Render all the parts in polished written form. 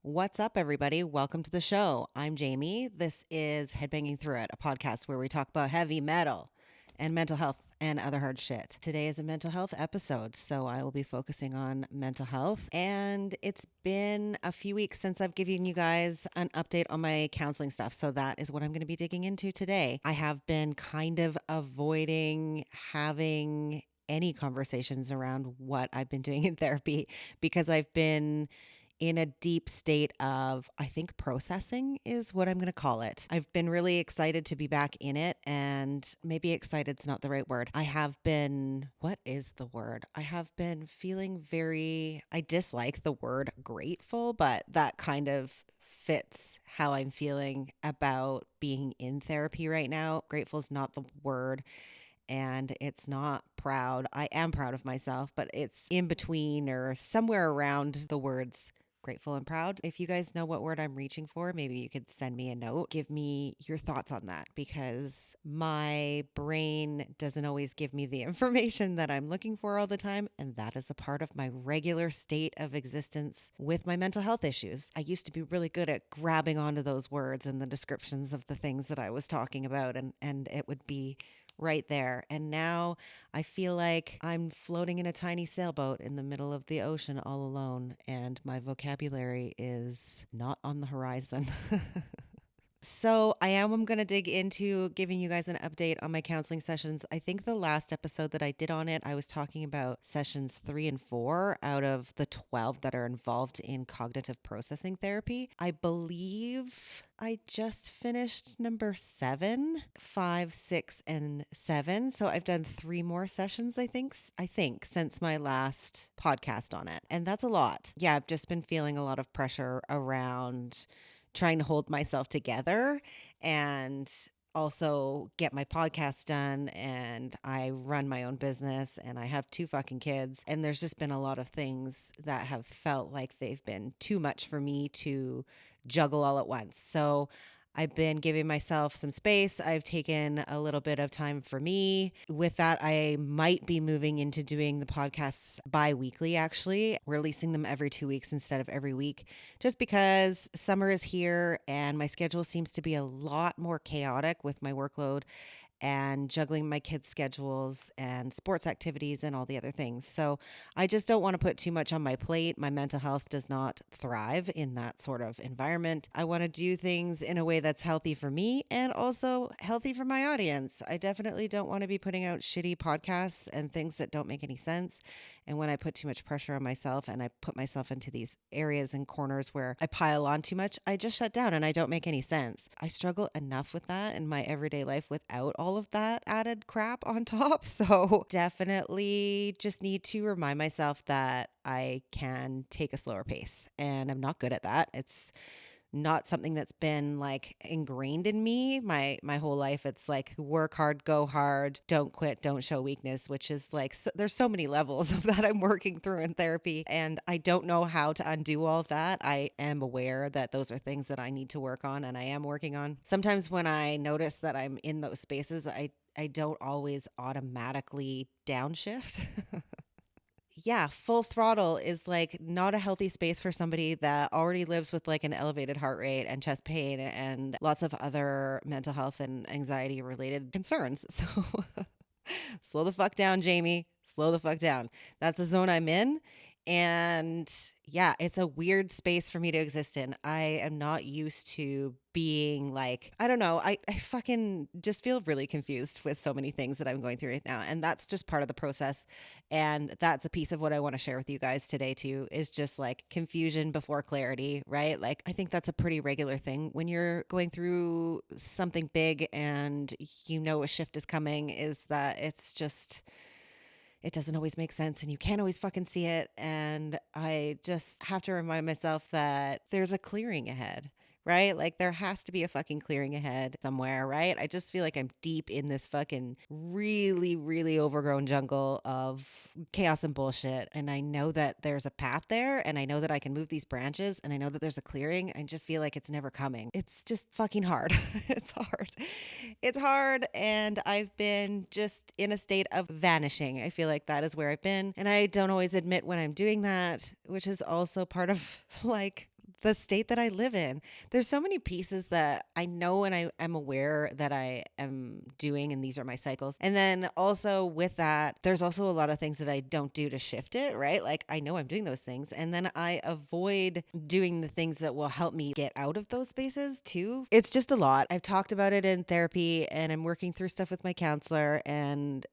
What's up, everybody? Welcome to the show. I'm Jamie. This is Headbanging Through It, a podcast where we talk about heavy metal and mental health and other hard shit. Today is a mental health episode, so I will be focusing on mental health. And it's been a few weeks since I've given you guys an update on my counseling stuff, so that is what I'm going to be digging into today. I have been kind of avoiding having any conversations around what I've been doing in therapy because I've been in a deep state of, I think, processing is what I'm going to call it. I've been really excited to be back in it, and maybe excited's not the right word. I have been, what is the word? I have been feeling I dislike the word grateful, but that kind of fits how I'm feeling about being in therapy right now. Grateful is not the word. And it's not proud. I am proud of myself, but it's in between or somewhere around the words grateful and proud. If you guys know what word I'm reaching for, maybe you could send me a note. Give me your thoughts on that because my brain doesn't always give me the information that I'm looking for all the time. And that is a part of my regular state of existence with my mental health issues. I used to be really good at grabbing onto those words and the descriptions of the things that I was talking about, and it would be right there. And now I feel like I'm floating in a tiny sailboat in the middle of the ocean all alone, and my vocabulary is not on the horizon. So I'm going to dig into giving you guys an update on my counseling sessions. I think the last episode that I did on it, I was talking about sessions 3 and 4 out of the 12 that are involved in cognitive processing therapy. I believe I just finished number 7, 5, 6, and 7. So I've done 3 more sessions, I think, since my last podcast on it. And that's a lot. Yeah, I've just been feeling a lot of pressure around trying to hold myself together and also get my podcast done. And I run my own business and I have 2 fucking kids. And there's just been a lot of things that have felt like they've been too much for me to juggle all at once. So I've been giving myself some space. I've taken a little bit of time for me. With that, I might be moving into doing the podcasts bi-weekly, actually, releasing them every 2 weeks instead of every week, just because summer is here and my schedule seems to be a lot more chaotic with my workload and juggling my kids' schedules and sports activities and all the other things. So I just don't want to put too much on my plate. My mental health does not thrive in that sort of environment. I want to do things in a way that's healthy for me and also healthy for my audience. I definitely don't want to be putting out shitty podcasts and things that don't make any sense. And when I put too much pressure on myself and I put myself into these areas and corners where I pile on too much, I just shut down and I don't make any sense. I struggle enough with that in my everyday life without all of that added crap on top. So definitely just need to remind myself that I can take a slower pace, and I'm not good at that. It's not something that's been like ingrained in me my whole life. It's like work hard, go hard, don't quit, don't show weakness, which is like there's so many levels of that I'm working through in therapy, and I don't know how to undo all of that. I am aware that those are things that I need to work on, and I am working on. Sometimes when I notice that I'm in those spaces, I don't always automatically downshift. Yeah, full throttle is like not a healthy space for somebody that already lives with like an elevated heart rate and chest pain and lots of other mental health and anxiety related concerns. So slow the fuck down, Jamie. Slow the fuck down. That's the zone I'm in. And yeah, it's a weird space for me to exist in. I am not used to being like, I don't know, I fucking just feel really confused with so many things that I'm going through right now. And that's just part of the process. And that's a piece of what I want to share with you guys today too, is just like confusion before clarity, right? Like, I think that's a pretty regular thing when you're going through something big and you know a shift is coming, is that it doesn't always make sense and you can't always fucking see it. And I just have to remind myself that there's a clearing ahead, right? Like there has to be a fucking clearing ahead somewhere, right? I just feel like I'm deep in this fucking really, really overgrown jungle of chaos and bullshit. And I know that there's a path there, and I know that I can move these branches, and I know that there's a clearing. I just feel like it's never coming. It's just fucking hard. It's hard. It's hard. And I've been just in a state of vanishing. I feel like that is where I've been. And I don't always admit when I'm doing that, which is also part of like the state that I live in. There's so many pieces that I know and I am aware that I am doing, and these are my cycles. And then also with that, there's also a lot of things that I don't do to shift it, right? Like I know I'm doing those things, and then I avoid doing the things that will help me get out of those spaces too. It's just a lot. I've talked about it in therapy, and I'm working through stuff with my counselor, and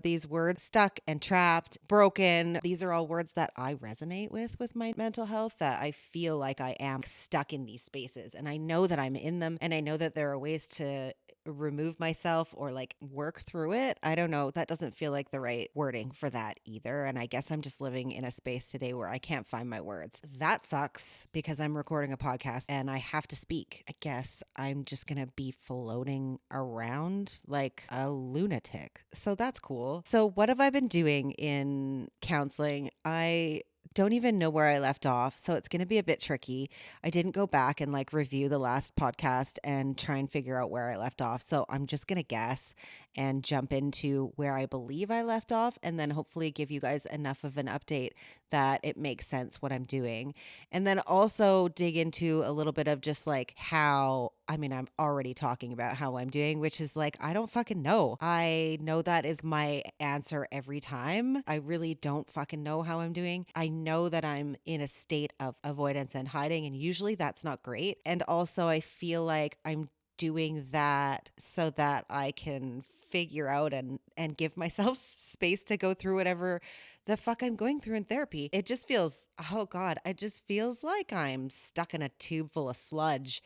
these words stuck and trapped, broken, these are all words that I resonate with my mental health, that I feel like I am stuck in these spaces, and I know that I'm in them, and I know that there are ways to remove myself or like work through it. I don't know. That doesn't feel like the right wording for that either. And I guess I'm just living in a space today where I can't find my words. That sucks because I'm recording a podcast and I have to speak. I guess I'm just going to be floating around like a lunatic. So that's cool. So what have I been doing in counseling? I don't even know where I left off, so it's going to be a bit tricky. I didn't go back and like review the last podcast and try and figure out where I left off. So I'm just going to guess and jump into where I believe I left off, and then hopefully give you guys enough of an update that it makes sense what I'm doing. And then also dig into a little bit of just like how, I mean, I'm already talking about how I'm doing, which is like, I don't fucking know. I know that is my answer every time. I really don't fucking know how I'm doing. I know that I'm in a state of avoidance and hiding, and usually that's not great. And also, I feel like I'm doing that so that I can figure out and give myself space to go through whatever the fuck I'm going through in therapy. It just feels, oh God, it just feels like I'm stuck in a tube full of sludge.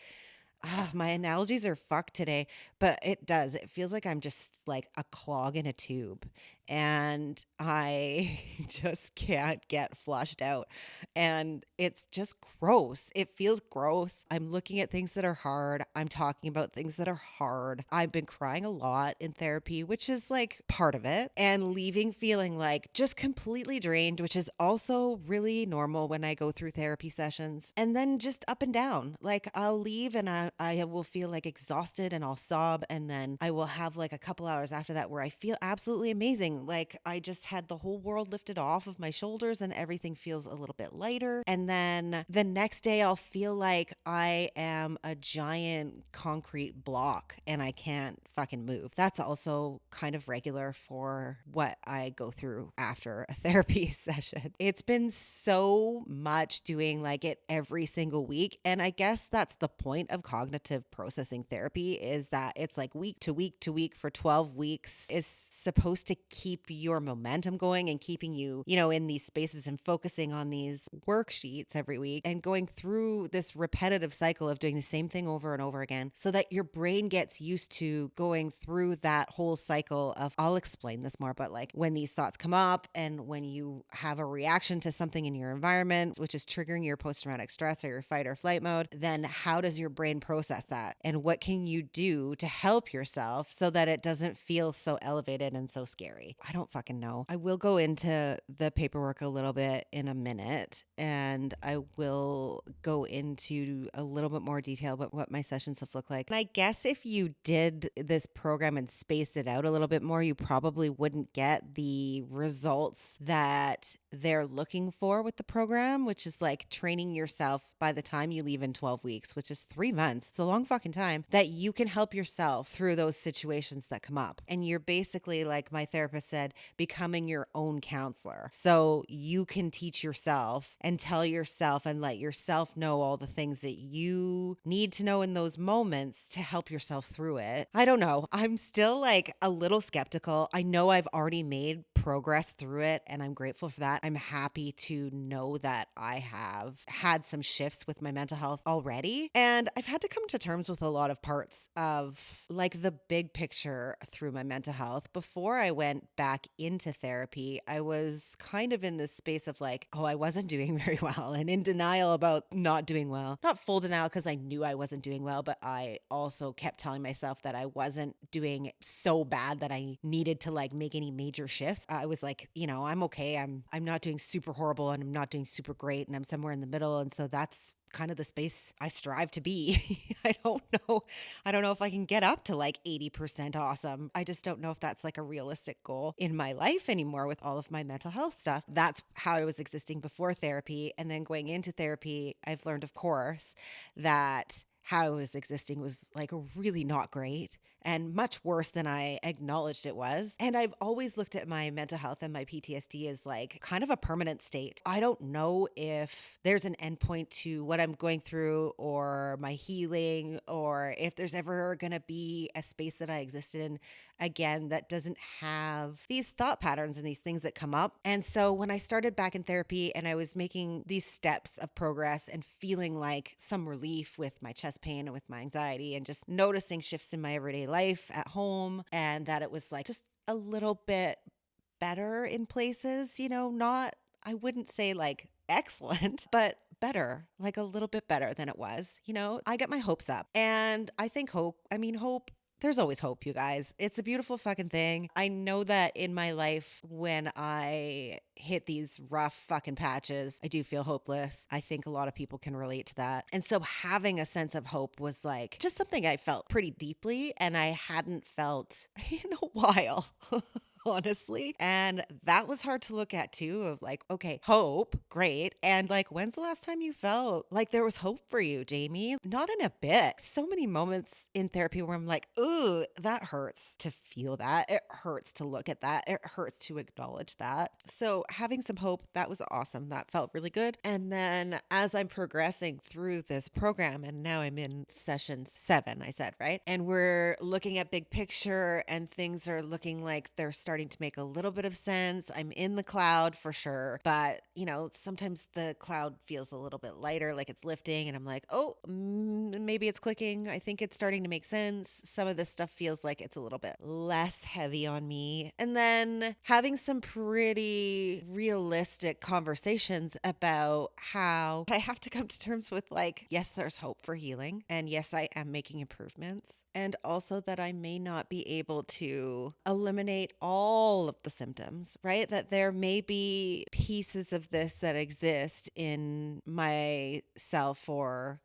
My analogies are fucked today, but it does. It feels like I'm just like a clog in a tube and I just can't get flushed out. And it's just gross. It feels gross. I'm looking at things that are hard. I'm talking about things that are hard. I've been crying a lot in therapy, which is like part of it, and leaving feeling like just completely drained, which is also really normal when I go through therapy sessions. And then just up and down. Like I'll leave and I will feel like exhausted and I'll sob. And then I will have like a couple hours after that where I feel absolutely amazing. Like I just had the whole world lifted off of my shoulders and everything feels a little bit lighter. And then the next day I'll feel like I am a giant concrete block and I can't fucking move. That's also kind of regular for what I go through after a therapy session. It's been so much doing like it every single week. And I guess that's the point of cognitive processing therapy, is that it's like week to week to week for 12 weeks is supposed to keep your momentum going and keeping you, in these spaces and focusing on these worksheets every week and going through this repetitive cycle of doing the same thing over and over again so that your brain gets used to going through that whole cycle of, I'll explain this more, but like when these thoughts come up and when you have a reaction to something in your environment, which is triggering your post-traumatic stress or your fight or flight mode, then how does your brain process that? And what can you do to help yourself so that it doesn't feel so elevated and so scary? I don't fucking know. I will go into the paperwork a little bit in a minute, and I will go into a little bit more detail about what my sessions have looked like. And I guess if you did this program and spaced it out a little bit more, you probably wouldn't get the results that they're looking for with the program, which is like training yourself by the time you leave in 12 weeks, which is 3 months. It's a long fucking time, that you can help yourself through those situations that come up. And you're basically, like my therapist said, becoming your own counselor. So you can teach yourself and tell yourself and let yourself know all the things that you need to know in those moments to help yourself through it. I don't know. I'm still like a little skeptical. I know I've already made progress through it and I'm grateful for that. I'm happy to know that I have had some shifts with my mental health already. And I've had to come to terms with a lot of parts of like the big picture through my mental health. Before I went back into therapy, I was kind of in this space of like, oh, I wasn't doing very well and in denial about not doing well. Not full denial because I knew I wasn't doing well, but I also kept telling myself that I wasn't doing so bad that I needed to like make any major shifts. I was like, I'm okay. I'm not doing super horrible and I'm not doing super great and I'm somewhere in the middle. And so that's kind of the space I strive to be. I don't know. I don't know if I can get up to like 80% awesome. I just don't know if that's like a realistic goal in my life anymore with all of my mental health stuff. That's how I was existing before therapy. And then going into therapy, I've learned, of course, that how I was existing was like really not great and much worse than I acknowledged it was. And I've always looked at my mental health and my PTSD as like kind of a permanent state. I don't know if there's an endpoint to what I'm going through or my healing, or if there's ever going to be a space that I existed in again that doesn't have these thought patterns and these things that come up. And so when I started back in therapy and I was making these steps of progress and feeling like some relief with my chest pain and with my anxiety and just noticing shifts in my everyday life at home, and that it was like just a little bit better in places, not, I wouldn't say like excellent, but better, like a little bit better than it was. I get my hopes up, and I think hope, there's always hope, you guys. It's a beautiful fucking thing. I know that in my life, when I hit these rough fucking patches, I do feel hopeless. I think a lot of people can relate to that. And so having a sense of hope was like just something I felt pretty deeply, and I hadn't felt in a while. Honestly. And that was hard to look at too, of like, okay, hope, great. And like, when's the last time you felt like there was hope for you, Jamie? Not in a bit. So many moments in therapy where I'm like, ooh, that hurts to feel that. It hurts to look at that. It hurts to acknowledge that. So having some hope, that was awesome. That felt really good. And then as I'm progressing through this program, and now I'm in session 7, I said, right? And we're looking at big picture, and things are looking like they're starting to make a little bit of sense. I'm in the cloud for sure, but sometimes the cloud feels a little bit lighter, like it's lifting, and I'm like, oh, maybe it's clicking. I think it's starting to make sense. Some of this stuff feels like it's a little bit less heavy on me. And then having some pretty realistic conversations about how I have to come to terms with like, yes, there's hope for healing, and yes, I am making improvements, and also that I may not be able to eliminate all of the symptoms, right? That there may be pieces of this that exist in myself or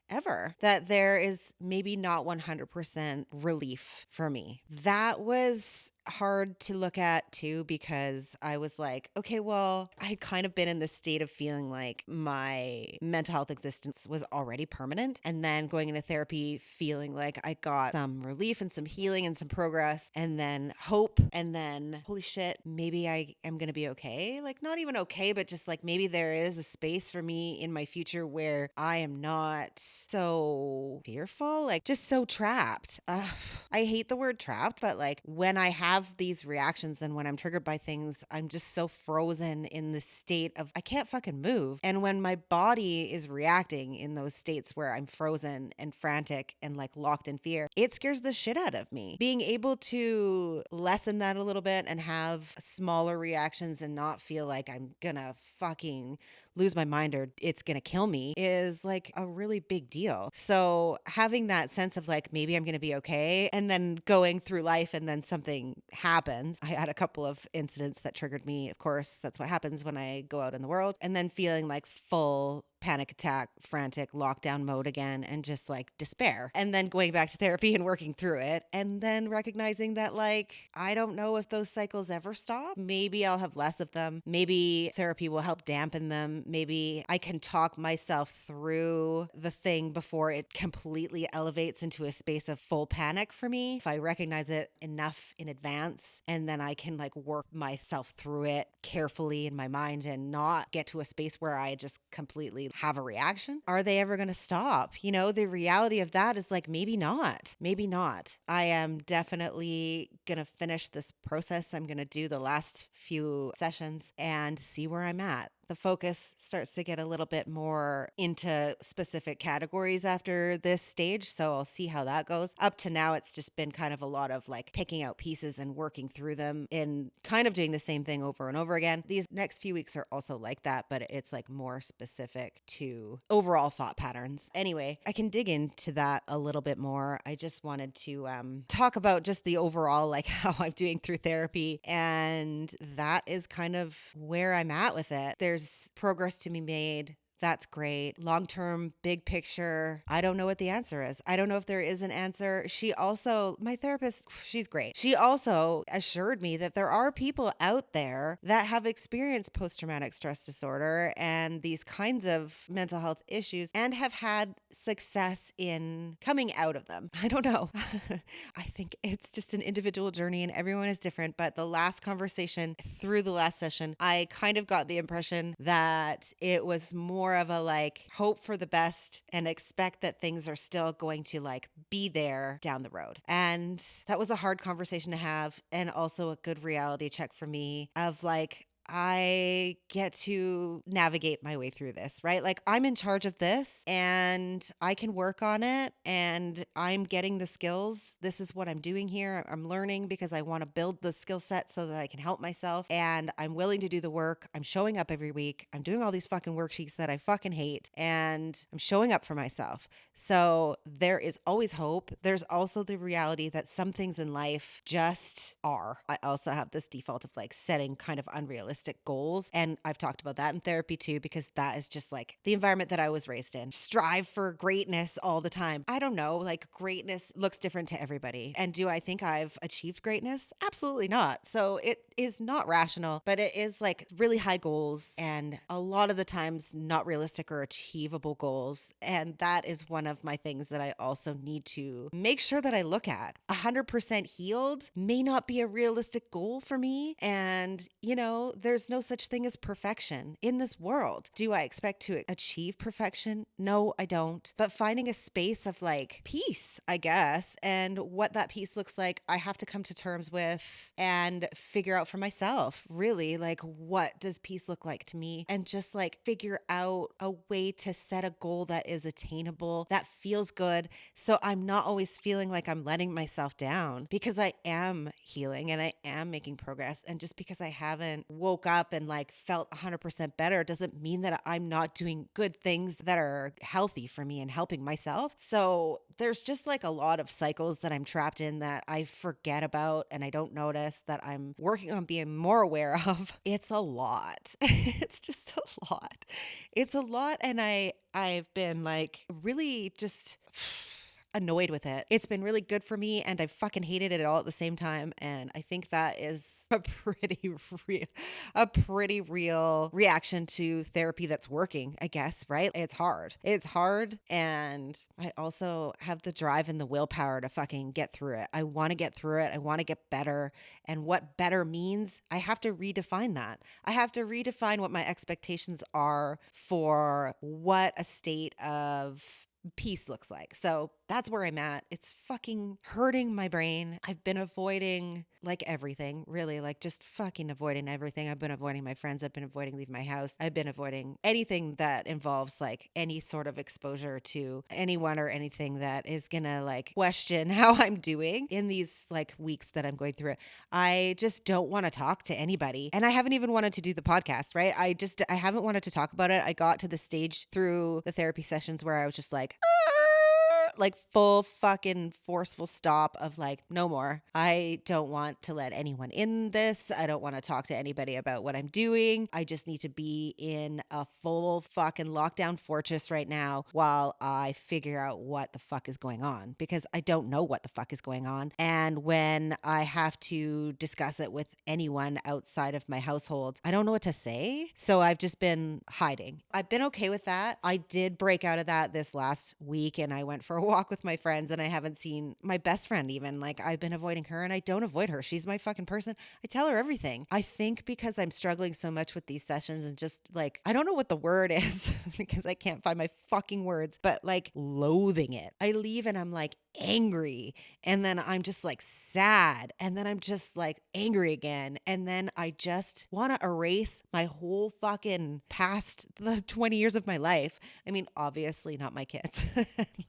ever, that there is maybe not 100% relief for me. That was hard to look at too, because I was like, okay, well, I had kind of been in this state of feeling like my mental health existence was already permanent, and then going into therapy feeling like I got some relief and some healing and some progress, and then hope, and then holy shit, maybe I am going to be okay. Like not even okay, but just like maybe there is a space for me in my future where I am not so fearful, like just so trapped. I hate the word trapped, but like when I have these reactions and when I'm triggered by things, I'm just so frozen in this state of I can't fucking move. And when my body is reacting in those states where I'm frozen and frantic and like locked in fear, it scares the shit out of me. Being able to lessen that a little bit and have smaller reactions and not feel like I'm gonna fucking lose my mind or it's gonna kill me is like a really big deal. So having that sense of like maybe I'm gonna be okay, and then going through life and then something happens. I had a couple of incidents that triggered me. Of course, that's what happens when I go out in the world, and then feeling like full panic attack, frantic lockdown mode again, and just like despair. And then going back to therapy and working through it, and then recognizing that like, I don't know if those cycles ever stop. Maybe I'll have less of them. Maybe therapy will help dampen them. Maybe I can talk myself through the thing before it completely elevates into a space of full panic for me. If I recognize it enough in advance, and then I can like work myself through it carefully in my mind and not get to a space where I just completely have a reaction. Are they ever going to stop? The reality of that is like, maybe not. Maybe not. I am definitely going to finish this process. I'm going to do the last few sessions and see where I'm at. The focus starts to get a little bit more into specific categories after this stage. So I'll see how that goes. Up to now, it's just been kind of a lot of like picking out pieces and working through them and kind of doing the same thing over and over again. These next few weeks are also like that, but it's like more specific to overall thought patterns. Anyway, I can dig into that a little bit more. I just wanted to talk about just the overall, like how I'm doing through therapy. And that is kind of where I'm at with it. There's progress to be made. That's great. Long-term, big picture. I don't know what the answer is. I don't know if there is an answer. She also, my therapist, she's great. She also assured me that there are people out there that have experienced post-traumatic stress disorder and these kinds of mental health issues and have had success in coming out of them. I don't know. I think it's just an individual journey and everyone is different. But the last conversation through the last session, I kind of got the impression that it was more of a like hope for the best and expect that things are still going to like be there down the road. And that was a hard conversation to have and also a good reality check for me of like, I get to navigate my way through this, right? Like I'm in charge of this and I can work on it and I'm getting the skills. This is what I'm doing here. I'm learning because I want to build the skill set so that I can help myself and I'm willing to do the work. I'm showing up every week. I'm doing all these fucking worksheets that I fucking hate and I'm showing up for myself. So there is always hope. There's also the reality that some things in life just are. I also have this default of like setting kind of unrealistic goals. And I've talked about that in therapy too, because that is just like the environment that I was raised in. Strive for greatness all the time. I don't know, like greatness looks different to everybody. And do I think I've achieved greatness? Absolutely not. So it is not rational, but it is like really high goals and a lot of the times not realistic or achievable goals. And that is one of my things that I also need to make sure that I look at. 100% healed may not be a realistic goal for me. And, you know, there's no such thing as perfection in this world. Do I expect to achieve perfection? No, I don't. But finding a space of like peace, I guess, and what that peace looks like, I have to come to terms with and figure out for myself, really, like what does peace look like to me? And just like figure out a way to set a goal that is attainable, that feels good. So I'm not always feeling like I'm letting myself down because I am healing and I am making progress. And just because I haven't woke up and like felt 100% better doesn't mean that I'm not doing good things that are healthy for me and helping myself. So there's just like a lot of cycles that I'm trapped in that I forget about and I don't notice that I'm working on being more aware of. It's a lot. It's just a lot. It's a lot. And I've been like really just annoyed with it. It's been really good for me and I fucking hated it all at the same time. And I think that is a pretty real reaction to therapy that's working, I guess, right? It's hard. It's hard. And I also have the drive and the willpower to fucking get through it. I want to get through it. I want to get better. And what better means, I have to redefine that. I have to redefine what my expectations are for what a state of peace looks like. So that's where I'm at. It's fucking hurting my brain. I've been avoiding like everything, really, like just fucking avoiding everything. I've been avoiding my friends. I've been avoiding leaving my house. I've been avoiding anything that involves like any sort of exposure to anyone or anything that is gonna like question how I'm doing in these like weeks that I'm going through it. I just don't want to talk to anybody. And I haven't even wanted to do the podcast, right? I haven't wanted to talk about it. I got to the stage through the therapy sessions where I was just like full fucking forceful stop of like, no more. I don't want to let anyone in this. I don't want to talk to anybody about what I'm doing. I just need to be in a full fucking lockdown fortress right now while I figure out what the fuck is going on, because I don't know what the fuck is going on. And when I have to discuss it with anyone outside of my household, I don't know what to say. So I've just been hiding. I've been okay with that. I did break out of that this last week and I went for a walk with my friends and I haven't seen my best friend even. Like I've been avoiding her and I don't avoid her. She's my fucking person. I tell her everything. I think because I'm struggling so much with these sessions and just like, I don't know what the word is because I can't find my fucking words, but like loathing it. I leave and I'm like angry and then I'm just like sad and then I'm just like angry again and then I just want to erase my whole fucking past the 20 years of my life. I mean, obviously not my kids,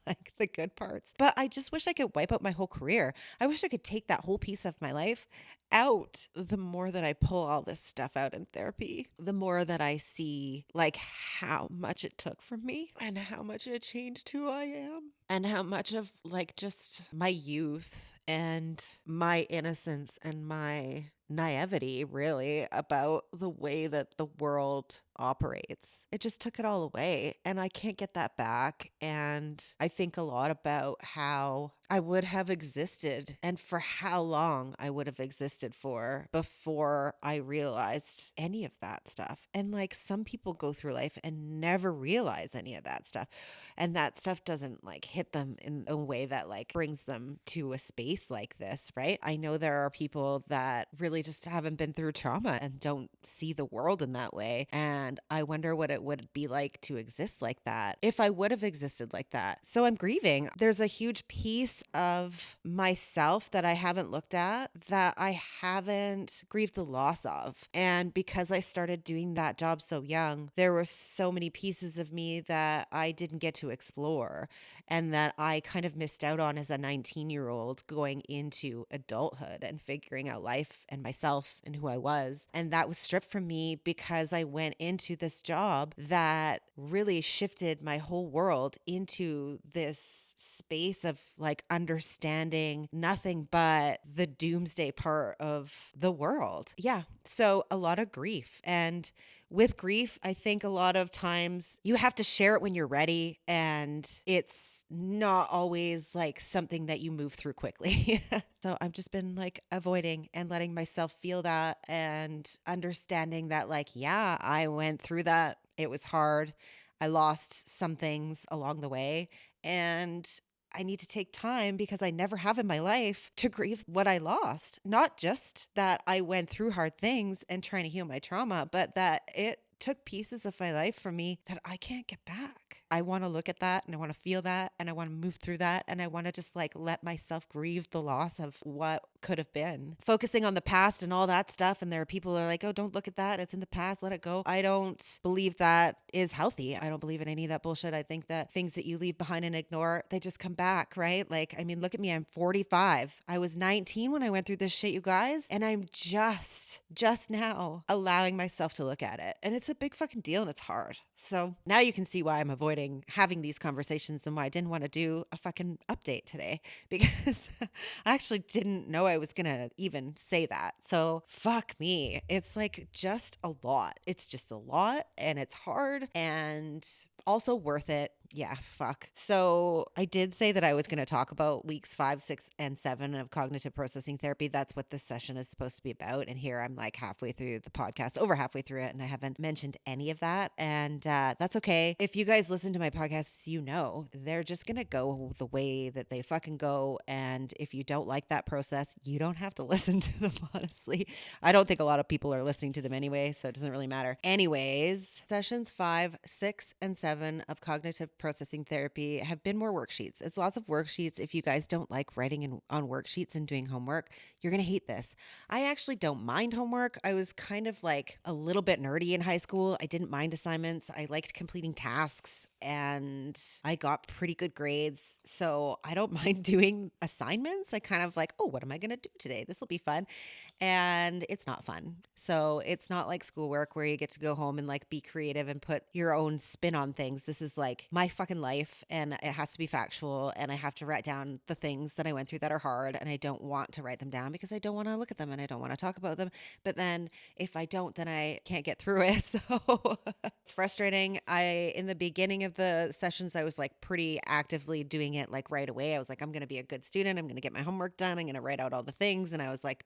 like the good parts, but I just wish I could wipe out my whole career. I wish I could take that whole piece of my life out. The more that I pull all this stuff out in therapy, the more that I see like how much it took from me and how much it changed who I am and how much of like just my youth and my innocence and my naivety, really, about the way that the world operates. It just took it all away, and I can't get that back. And I think a lot about how I would have existed and for how long I would have existed for before I realized any of that stuff. And like some people go through life and never realize any of that stuff. And that stuff doesn't like hit them in a way that like brings them to a space like this, right? I know there are people that really just haven't been through trauma and don't see the world in that way. And I wonder what it would be like to exist like that if I would have existed like that. So I'm grieving. There's a huge piece of myself that I haven't looked at, that I haven't grieved the loss of. And because I started doing that job so young, there were so many pieces of me that I didn't get to explore and that I kind of missed out on as a 19-year-old going into adulthood and figuring out life and myself and who I was. And that was stripped from me because I went into this job that really shifted my whole world into this space of like understanding nothing but the doomsday part of the world. Yeah. So a lot of grief. And with grief, I think a lot of times you have to share it when you're ready, and it's not always like something that you move through quickly. So I've just been like avoiding and letting myself feel that and understanding that, like, yeah, I went through that. It was hard. I lost some things along the way, and I need to take time because I never have in my life to grieve what I lost. Not just that I went through hard things and trying to heal my trauma, but that it took pieces of my life from me that I can't get back. I want to look at that and I want to feel that and I want to move through that and I want to just like let myself grieve the loss of what could have been. Focusing on the past and all that stuff, and there are people who are like, oh, don't look at that. It's in the past. Let it go. I don't believe that is healthy. I don't believe in any of that bullshit. I think that things that you leave behind and ignore, they just come back, right? Like, I mean, look at me. I'm 45. I was 19 when I went through this shit, you guys, and I'm just now allowing myself to look at it. And it's a big fucking deal and it's hard. So now you can see why I'm avoiding having these conversations and why I didn't want to do a fucking update today, because I actually didn't know I was going to even say that. So fuck me. It's like just a lot. It's just a lot and it's hard and also worth it. Yeah, fuck. So I did say that I was going to talk about weeks 5, 6, and 7 of cognitive processing therapy. That's what this session is supposed to be about. And here I'm like halfway through the podcast, over halfway through it, and I haven't mentioned any of that. And that's okay. If you guys listen to my podcasts, you know they're just going to go the way that they fucking go. And if you don't like that process, you don't have to listen to them, honestly. I don't think a lot of people are listening to them anyway, so it doesn't really matter. Anyways, sessions 5, 6, and 7 of cognitive processing therapy have been more worksheets. It's lots of worksheets. If you guys don't like writing on worksheets and doing homework, you're going to hate this. I actually don't mind homework. I was kind of like a little bit nerdy in high school. I didn't mind assignments. I liked completing tasks and I got pretty good grades. So I don't mind doing assignments. I kind of like, oh, what am I going to do today? This will be fun. And it's not fun. So it's not like schoolwork where you get to go home and like be creative and put your own spin on things. This is like my fucking life and it has to be factual and I have to write down the things that I went through that are hard and I don't want to write them down because I don't want to look at them and I don't want to talk about them. But then if I don't, then I can't get through it. So it's frustrating. In the beginning of the sessions, I was like pretty actively doing it like right away. I was like, I'm going to be a good student. I'm going to get my homework done. I'm going to write out all the things. And I was like,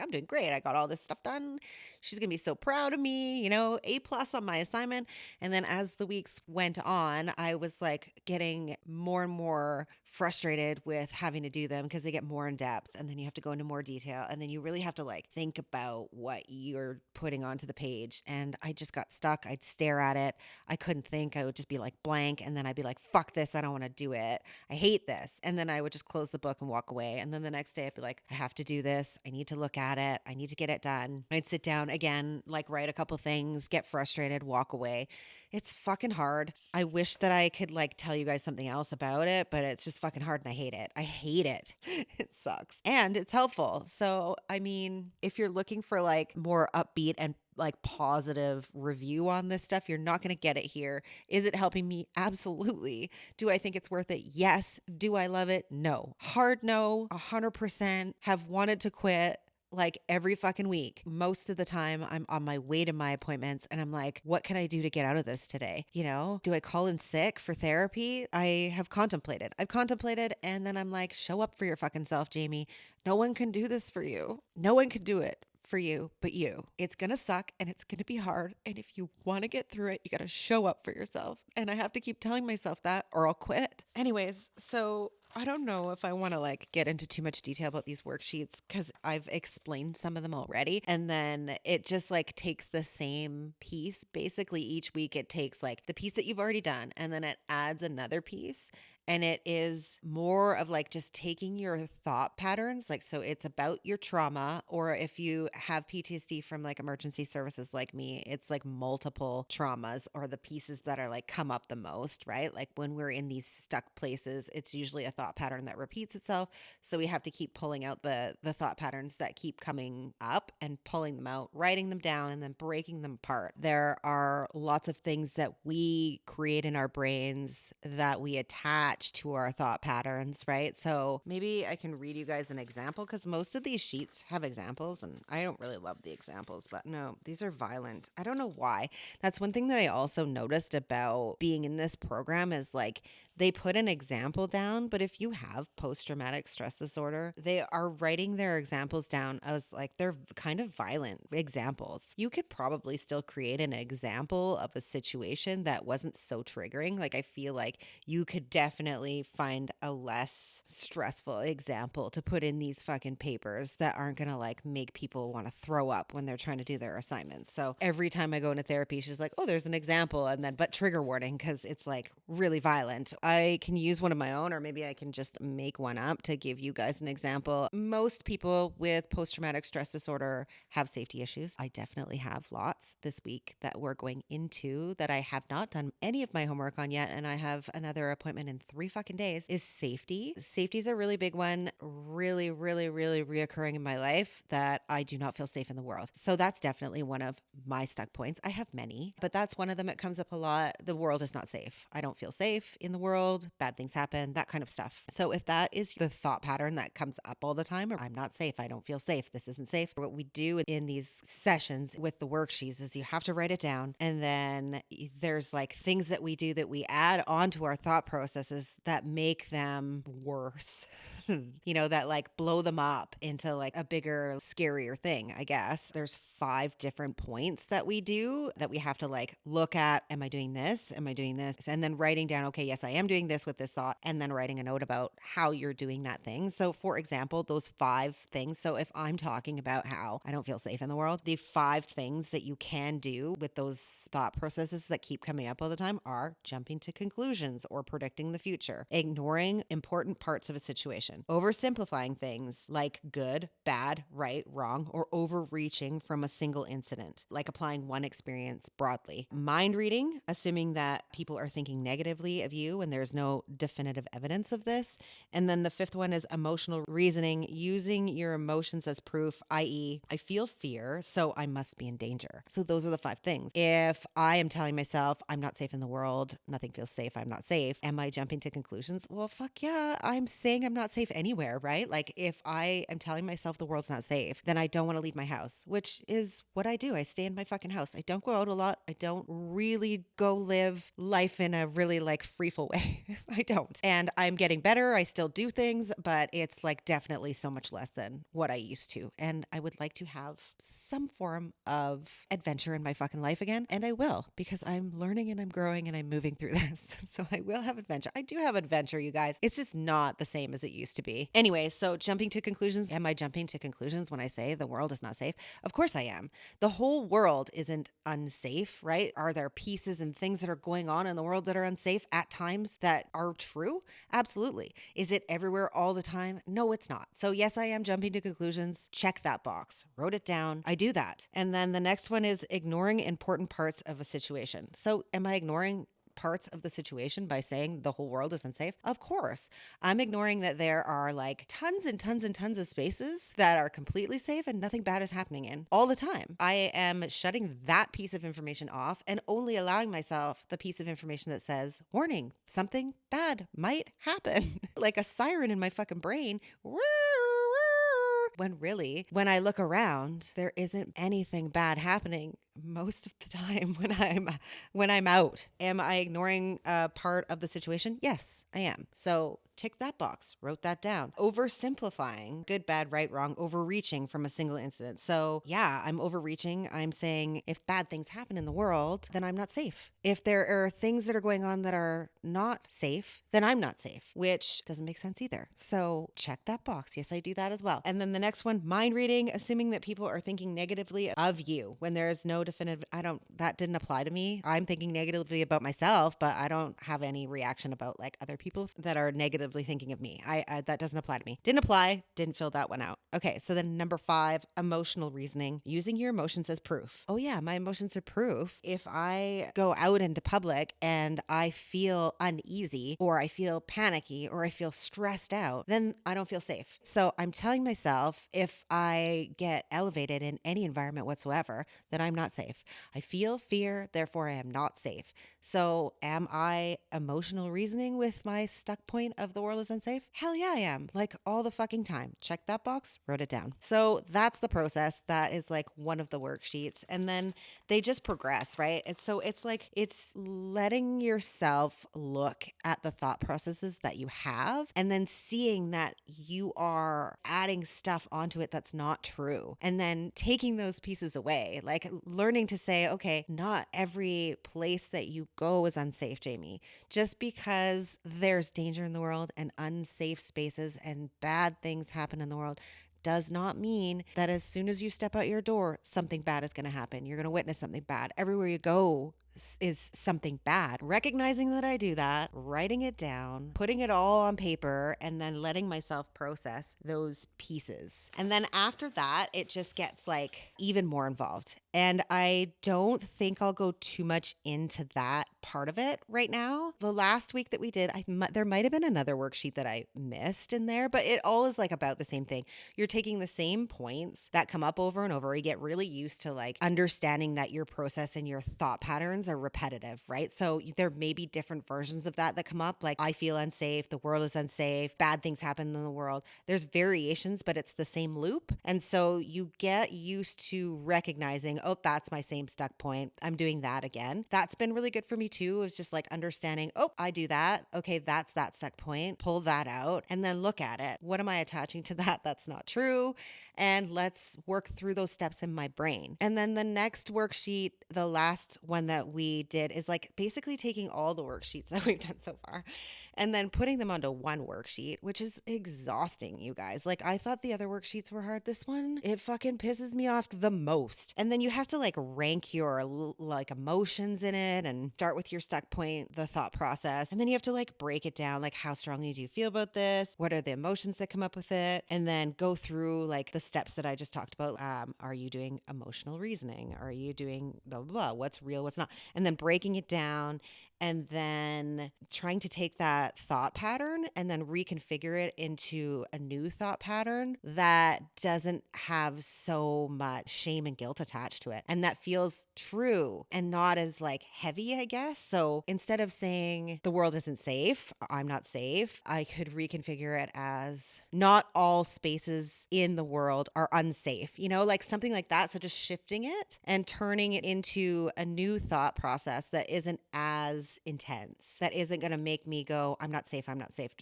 I'm doing great. I got all this stuff done. She's going to be so proud of me, A+ on my assignment. And then as the weeks went on, I was like getting more and more frustrated with having to do them because they get more in depth and then you have to go into more detail and then you really have to like think about what you're putting onto the page. And I just got stuck. I'd stare at it. I couldn't think. I would just be like blank and then I'd be like, fuck this. I don't want to do it. I hate this. And then I would just close the book and walk away. And then the next day I'd be like, I have to do this. I need to look at it. I need to get it done. I'd sit down again, like write a couple things, get frustrated, walk away. It's fucking hard. I wish that I could like tell you guys something else about it, but it's just fucking hard and I hate it. I hate it. It sucks. And it's helpful. So, I mean, if you're looking for like more upbeat and like positive review on this stuff, you're not going to get it here. Is it helping me? Absolutely. Do I think it's worth it? Yes. Do I love it? No. Hard no. 100%. Have wanted to quit like every fucking week. Most of the time I'm on my way to my appointments and I'm like, what can I do to get out of this today? You know, do I call in sick for therapy? I've contemplated and then I'm like, show up for your fucking self, Jamie. No one can do this for you. No one can do it for you but you. It's gonna suck and it's gonna be hard. And if you want to get through it, you gotta show up for yourself. And I have to keep telling myself that or I'll quit. Anyways, so I don't know if I want to like get into too much detail about these worksheets because I've explained some of them already. And then it just like takes the same piece. Basically, each week it takes like the piece that you've already done and then it adds another piece. And it is more of like just taking your thought patterns. Like, so it's about your trauma, or if you have PTSD from like emergency services like me, it's like multiple traumas or the pieces that are like come up the most, right? Like when we're in these stuck places, it's usually a thought pattern that repeats itself. So we have to keep pulling out the thought patterns that keep coming up and pulling them out, writing them down, and then breaking them apart. There are lots of things that we create in our brains that we attach to our thought patterns, right? So maybe I can read you guys an example because most of these sheets have examples and I don't really love the examples, but no, these are violent. I don't know why. That's one thing that I also noticed about being in this program is like they put an example down, but if you have post-traumatic stress disorder, they are writing their examples down as like they're kind of violent examples. You could probably still create an example of a situation that wasn't so triggering. Like I feel like you could definitely find a less stressful example to put in these fucking papers that aren't going to like make people want to throw up when they're trying to do their assignments. So every time I go into therapy, she's like, oh, there's an example. And then, but trigger warning, because it's like really violent. I can use one of my own, or maybe I can just make one up to give you guys an example. Most people with post-traumatic stress disorder have safety issues. I definitely have lots this week that we're going into that I have not done any of my homework on yet. And I have another appointment in 3 fucking days is safety. Safety is a really big one, really, really, really reoccurring in my life that I do not feel safe in the world. So that's definitely one of my stuck points. I have many, but that's one of them that comes up a lot. The world is not safe. I don't feel safe in the world. Bad things happen, that kind of stuff. So if that is the thought pattern that comes up all the time, or I'm not safe, I don't feel safe, this isn't safe. What we do in these sessions with the worksheets is you have to write it down. And then there's like things that we do that we add onto our thought processes that make them worse. You know, that like blow them up into like a bigger, scarier thing, I guess. There's 5 different points that we do that we have to like look at. Am I doing this? Am I doing this? And then writing down, okay, yes, I am doing this with this thought. And then writing a note about how you're doing that thing. So for example, those 5 things. So if I'm talking about how I don't feel safe in the world, the 5 things that you can do with those thought processes that keep coming up all the time are jumping to conclusions or predicting the future, ignoring important parts of a situation, oversimplifying things like good, bad, right, wrong, or overreaching from a single incident, like applying one experience broadly. Mind reading, assuming that people are thinking negatively of you and there's no definitive evidence of this. And then the 5th one is emotional reasoning, using your emotions as proof, i.e., I feel fear, so I must be in danger. So those are the 5 things. If I am telling myself I'm not safe in the world, nothing feels safe, I'm not safe, am I jumping to conclusions? Well, fuck yeah, I'm saying I'm not safe anywhere, right? Like if I am telling myself the world's not safe, then I don't want to leave my house, which is what I do. I stay in my fucking house. I don't go out a lot. I don't really go live life in a really like freeful way. I don't. And I'm getting better. I still do things, but it's like definitely so much less than what I used to. And I would like to have some form of adventure in my fucking life again. And I will, because I'm learning and I'm growing and I'm moving through this. So I will have adventure. I do have adventure, you guys. It's just not the same as it used to be. Anyway, so jumping to conclusions. Am I jumping to conclusions when I say the world is not safe? Of course I am. The whole world isn't unsafe, right? Are there pieces and things that are going on in the world that are unsafe at times that are true? Absolutely. Is it everywhere all the time? No, it's not. So yes, I am jumping to conclusions. Check that box. Wrote it down. I do that. And then the next one is ignoring important parts of a situation. So am I ignoring parts of the situation by saying the whole world is unsafe? Of course. I'm ignoring that there are like tons and tons and tons of spaces that are completely safe and nothing bad is happening in all the time. I am shutting that piece of information off and only allowing myself the piece of information that says, warning, something bad might happen. Like a siren in my fucking brain. when really, when I look around, there isn't anything bad happening most of the time when I'm out. Am I ignoring a part of the situation? Yes, I am. So tick that box, wrote that down. Oversimplifying, good, bad, right, wrong, overreaching from a single incident. So yeah, I'm overreaching. I'm saying if bad things happen in the world, then I'm not safe. If there are things that are going on that are not safe, then I'm not safe, which doesn't make sense either. So check that box. Yes, I do that as well. And then the next one, mind reading, assuming that people are thinking negatively of you when there is no definitive, that didn't apply to me. I'm thinking negatively about myself, but I don't have any reaction about like other people that are negatively thinking of me. That doesn't apply to me. Didn't apply, didn't fill that one out. Okay, so then number 5, emotional reasoning, using your emotions as proof. Oh yeah, my emotions are proof. If I go out into public and I feel uneasy or I feel panicky or I feel stressed out, then I don't feel safe. So I'm telling myself if I get elevated in any environment whatsoever, that I'm not safe. I feel fear, therefore I am not safe. So am I emotional reasoning with my stuck point of the world is unsafe? Hell yeah, I am. Like all the fucking time. Check that box, wrote it down. So that's the process. That is like one of the worksheets. And then they just progress, right? It's like it's letting yourself look at the thought processes that you have and then seeing that you are adding stuff onto it that's not true. And then taking those pieces away, like learning to say, okay, not every place that you go is unsafe, Jamie. Just because there's danger in the world and unsafe spaces and bad things happen in the world does not mean that as soon as you step out your door, something bad is going to happen. You're going to witness something bad. Everywhere you go is something bad. Recognizing that I do that, writing it down, putting it all on paper, and then letting myself process those pieces. And then after that, it just gets like even more involved. And I don't think I'll go too much into that part of it right now. The last week that we did, there might have been another worksheet that I missed in there, but it all is like about the same thing. You're taking the same points that come up over and over. You get really used to like understanding that your process and your thought patterns are repetitive, right? So there may be different versions of that come up, like I feel unsafe, the world is unsafe, bad things happen in the world. There's variations, but it's the same loop. And so you get used to recognizing, oh, that's my same stuck point. I'm doing that again. That's been really good for me too. It's just like understanding, oh, I do that. Okay, that's that stuck point. Pull that out and then look at it. What am I attaching to that? That's not true. And let's work through those steps in my brain. And then the next worksheet, the last one that we did is like basically taking all the worksheets that we've done so far and then putting them onto one worksheet, which is exhausting, you guys. Like I thought the other worksheets were hard. This one, it fucking pisses me off the most. And then you have to like rank your like emotions in it and start with your stuck point, the thought process. And then you have to like break it down. Like how strongly do you feel about this? What are the emotions that come up with it? And then go through like the steps that I just talked about. Are you doing emotional reasoning? Are you doing blah, blah, blah? What's real? What's not? And then breaking it down and then trying to take that thought pattern and then reconfigure it into a new thought pattern that doesn't have so much shame and guilt attached to it. And that feels true and not as like heavy, I guess. So instead of saying the world isn't safe, I'm not safe, I could reconfigure it as not all spaces in the world are unsafe, like something like that. So just shifting it and turning it into a new thought process that isn't as intense, that isn't going to make me go, I'm not safe,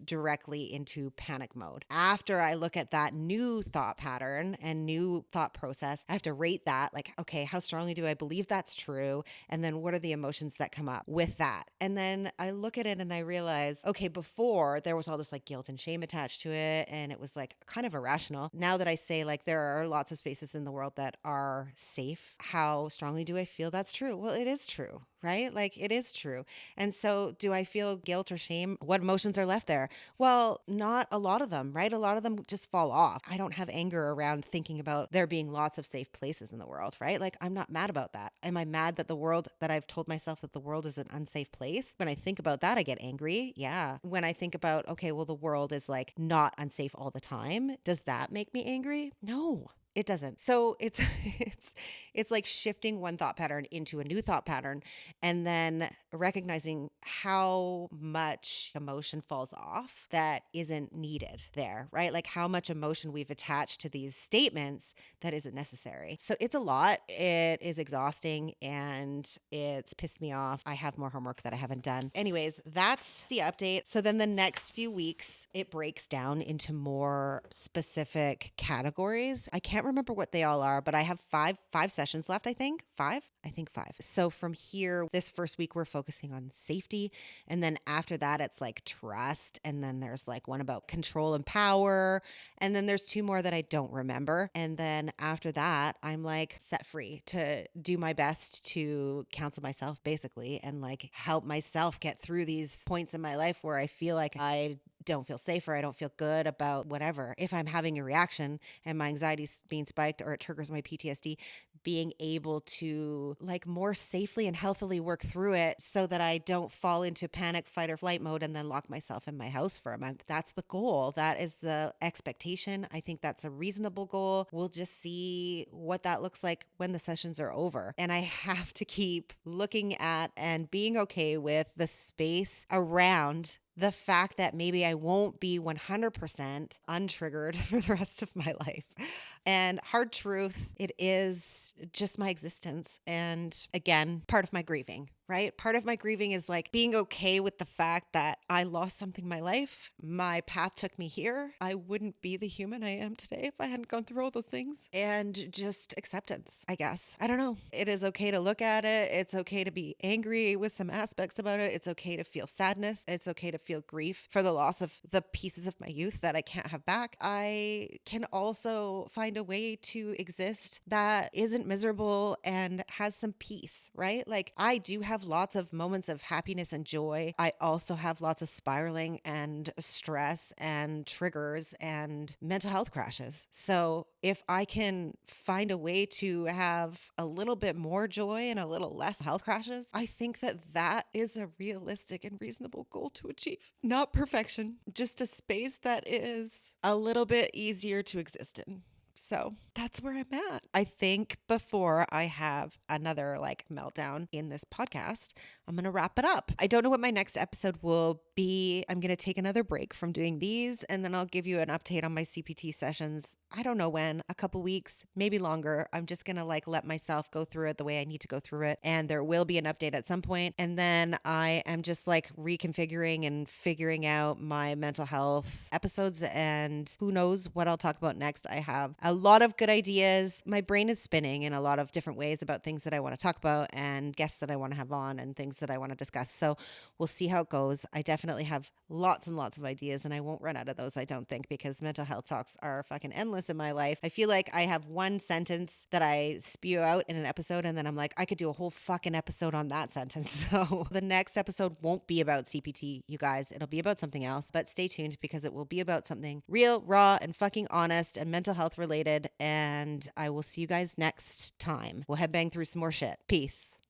directly into panic mode. After I look at that new thought pattern and new thought process, I have to rate that like, okay, how strongly do I believe that's true? And then what are the emotions that come up with that? And then I look at it and I realize, okay, before there was all this like guilt and shame attached to it and it was like kind of irrational. Now that I say like there are lots of spaces in the world that are safe, how strongly do I feel that's true? Well, it is true, right? Like it is true. And so do I feel guilt or shame? What emotions are left there? Well, not a lot of them, right? A lot of them just fall off. I don't have anger around thinking about there being lots of safe places in the world, right? Like I'm not mad about that. Am I mad that I've told myself that the world is an unsafe place? When I think about that, I get angry. Yeah. When I think about, okay, well, the world is like not unsafe all the time. Does that make me angry? No. It doesn't. So it's like shifting one thought pattern into a new thought pattern and then recognizing how much emotion falls off that isn't needed there, right? Like how much emotion we've attached to these statements that isn't necessary. So it's a lot. It is exhausting and it's pissed me off. I have more homework that I haven't done. Anyways, that's the update. So then the next few weeks, it breaks down into more specific categories. I can't remember what they all are, but I have five sessions left, I think. Five. So from here, this first week, we're focusing on safety. And then after that, it's like trust. And then there's like one about control and power. And then there's two more that I don't remember. And then after that, I'm like set free to do my best to counsel myself basically and like help myself get through these points in my life where I feel like I don't feel safe or I don't feel good about whatever. If I'm having a reaction and my anxiety's being spiked or it triggers my PTSD, being able to like more safely and healthily work through it so that I don't fall into panic, fight or flight mode and then lock myself in my house for a month. That's the goal. That is the expectation. I think that's a reasonable goal. We'll just see what that looks like when the sessions are over. And I have to keep looking at and being okay with the space around the fact that maybe I won't be 100% untriggered for the rest of my life. And hard truth, it is just my existence. And again, part of my grieving, right? Part of my grieving is like being okay with the fact that I lost something in my life. My path took me here. I wouldn't be the human I am today if I hadn't gone through all those things. And just acceptance, I guess. I don't know. It is okay to look at it. It's okay to be angry with some aspects about it. It's okay to feel sadness. It's okay to feel grief for the loss of the pieces of my youth that I can't have back. I can also find a way to exist that isn't miserable and has some peace, right? Like I do have lots of moments of happiness and joy. I also have lots of spiraling and stress and triggers and mental health crashes. So if I can find a way to have a little bit more joy and a little less health crashes, I think that that is a realistic and reasonable goal to achieve. Not perfection, just a space that is a little bit easier to exist in. So that's where I'm at. I think before I have another like meltdown in this podcast, I'm going to wrap it up. I don't know what my next episode will be. I'm going to take another break from doing these and then I'll give you an update on my CPT sessions. I don't know when, a couple weeks, maybe longer. I'm just going to like let myself go through it the way I need to go through it. And there will be an update at some point. And then I am just like reconfiguring and figuring out my mental health episodes and who knows what I'll talk about next. I have a lot of good ideas. My brain is spinning in a lot of different ways about things that I want to talk about and guests that I want to have on and things that I want to discuss. So we'll see how it goes. I definitely have lots and lots of ideas and I won't run out of those, I don't think, because mental health talks are fucking endless in my life. I feel like I have one sentence that I spew out in an episode and then I'm like, I could do a whole fucking episode on that sentence. So the next episode won't be about CPT, you guys. It'll be about something else, but stay tuned because it will be about something real, raw, and fucking honest and mental health related. And I will see you guys next time. We'll headbang through some more shit. Peace.